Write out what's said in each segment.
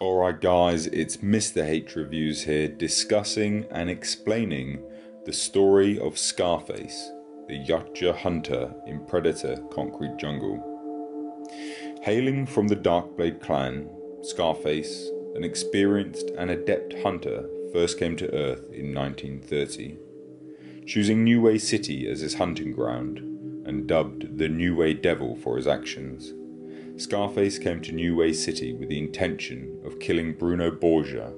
Alright guys, it's Mr. H Reviews here, discussing and explaining the story of Scarface, the Yautja hunter in Predator Concrete Jungle. Hailing from the Darkblade clan, Scarface, an experienced and adept hunter, first came to Earth in 1930. Choosing New Way City as his hunting ground, and dubbed the New Way Devil for his actions, Scarface came to New Way City with the intention of killing Bruno Borgia,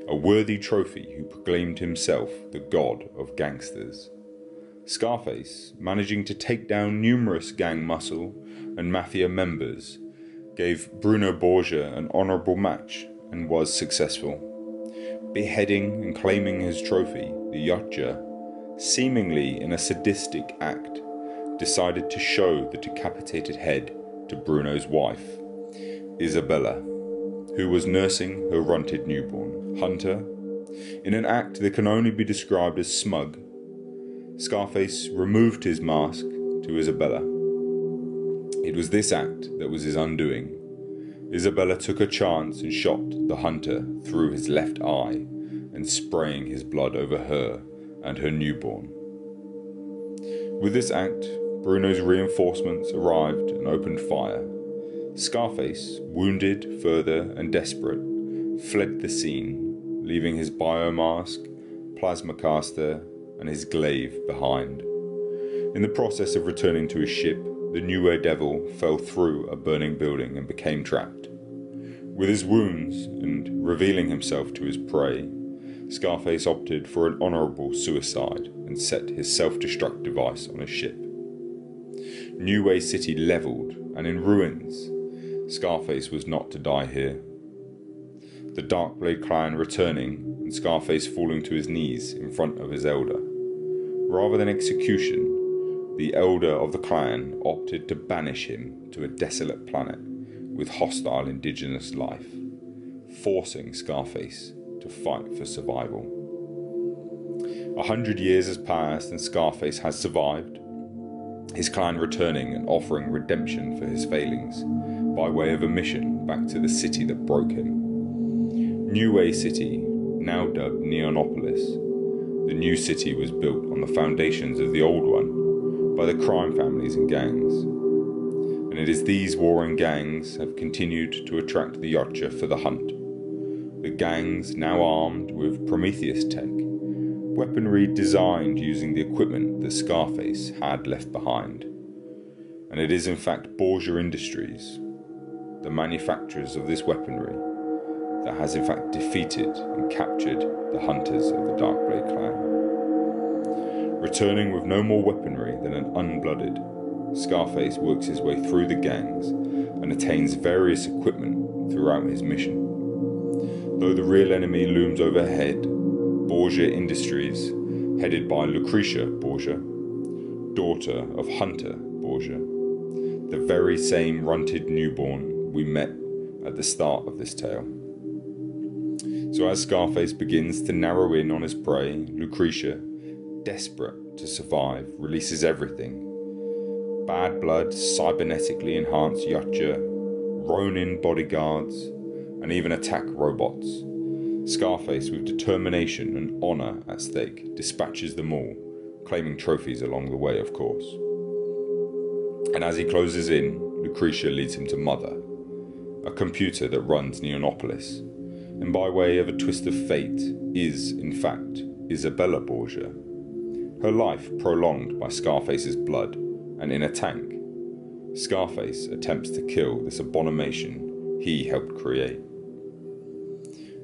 a worthy trophy who proclaimed himself the god of gangsters. Scarface, managing to take down numerous gang muscle and mafia members, gave Bruno Borgia an honourable match and was successful. Beheading and claiming his trophy, the Yautja, seemingly in a sadistic act, decided to show the decapitated head to Bruno's wife, Isabella, who was nursing her runted newborn. Hunter, in an act that can only be described as smug, Scarface removed his mask to Isabella. It was this act that was his undoing. Isabella took a chance and shot the hunter through his left eye, and spraying his blood over her and her newborn. With this act, Bruno's reinforcements arrived and opened fire. Scarface, wounded further and desperate, fled the scene, leaving his biomask, plasma caster and his glaive behind. In the process of returning to his ship, the New Way Devil fell through a burning building and became trapped. With his wounds and revealing himself to his prey, Scarface opted for an honourable suicide and set his self-destruct device on his ship. New Way City levelled and in ruins, Scarface was not to die here. The Darkblade clan returning and Scarface falling to his knees in front of his elder. Rather than execution, the elder of the clan opted to banish him to a desolate planet with hostile indigenous life, forcing Scarface to fight for survival. 100 years has passed and Scarface has survived, his clan returning and offering redemption for his failings by way of a mission back to the city that broke him. New Way City, now dubbed Neonopolis. The new city was built on the foundations of the old one by the crime families and gangs. And it is these warring gangs have continued to attract the Yautja for the hunt. The gangs, now armed with Prometheus tech, weaponry designed using the equipment that Scarface had left behind. And it is in fact Borgia Industries, the manufacturers of this weaponry, that has in fact defeated and captured the hunters of the Darkblade clan. Returning with no more weaponry than an unblooded, Scarface works his way through the gangs and attains various equipment throughout his mission. Though the real enemy looms overhead, Borgia Industries, headed by Lucretia Borgia, daughter of Hunter Borgia, the very same runted newborn we met at the start of this tale. So as Scarface begins to narrow in on his prey, Lucretia, desperate to survive, releases everything. Bad blood, cybernetically enhanced Yautja, Ronin bodyguards, and even attack robots. Scarface, with determination and honour at stake, dispatches them all, claiming trophies along the way, of course. And as he closes in, Lucretia leads him to Mother, a computer that runs Neonopolis, and by way of a twist of fate, is, in fact, Isabella Borgia. Her life prolonged by Scarface's blood, and in a tank, Scarface attempts to kill this abomination he helped create.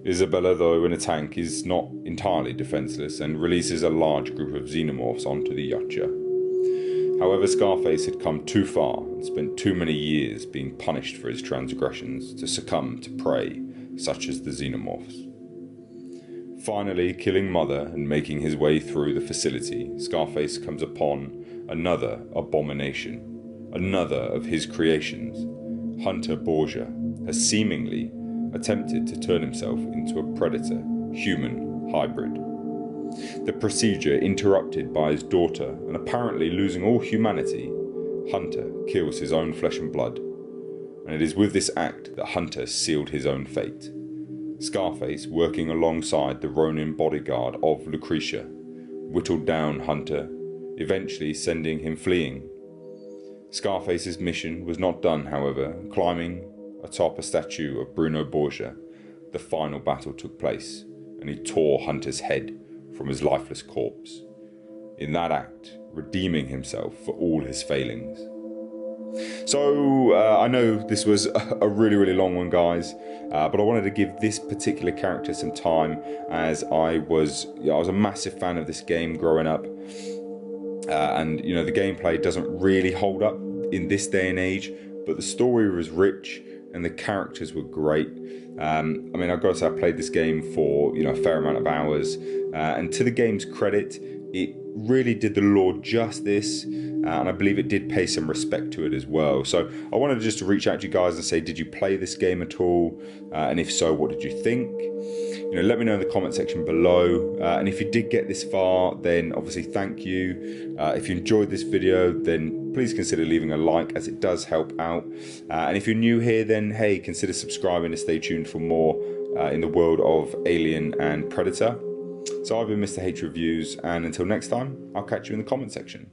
Isabella, though in a tank, is not entirely defenceless and releases a large group of xenomorphs onto the Yautja. However, Scarface had come too far and spent too many years being punished for his transgressions to succumb to prey such as the xenomorphs. Finally, killing Mother and making his way through the facility, Scarface comes upon another abomination, another of his creations. Hunter Borgia has seemingly attempted to turn himself into a predator-human hybrid. The procedure interrupted by his daughter, and apparently losing all humanity, Hunter kills his own flesh and blood, and it is with this act that Hunter sealed his own fate. Scarface, working alongside the Ronin bodyguard of Lucretia, whittled down Hunter, eventually sending him fleeing. Scarface's mission was not done, however. Climbing atop a statue of Bruno Borgia, the final battle took place, and he tore Hunter's head from his lifeless corpse, in that act redeeming himself for all his failings. So I know this was a really long one, guys, but I wanted to give this particular character some time, as I was a massive fan of this game growing up, and the gameplay doesn't really hold up in this day and age, but the story was rich and the characters were great. I mean, I've got to say, I played this game for a fair amount of hours, and to the game's credit, it really did the lore justice, and I believe it did pay some respect to it as well. So I wanted just to reach out to you guys and say, did you play this game at all? And if so, what did you think? Let me know in the comment section below. And if you did get this far, then obviously thank you. If you enjoyed this video, then please consider leaving a like, as it does help out. And if you're new here, then hey, consider subscribing to stay tuned for more in the world of Alien and Predator. So I've been Mr. H Reviews, and until next time, I'll catch you in the comment section.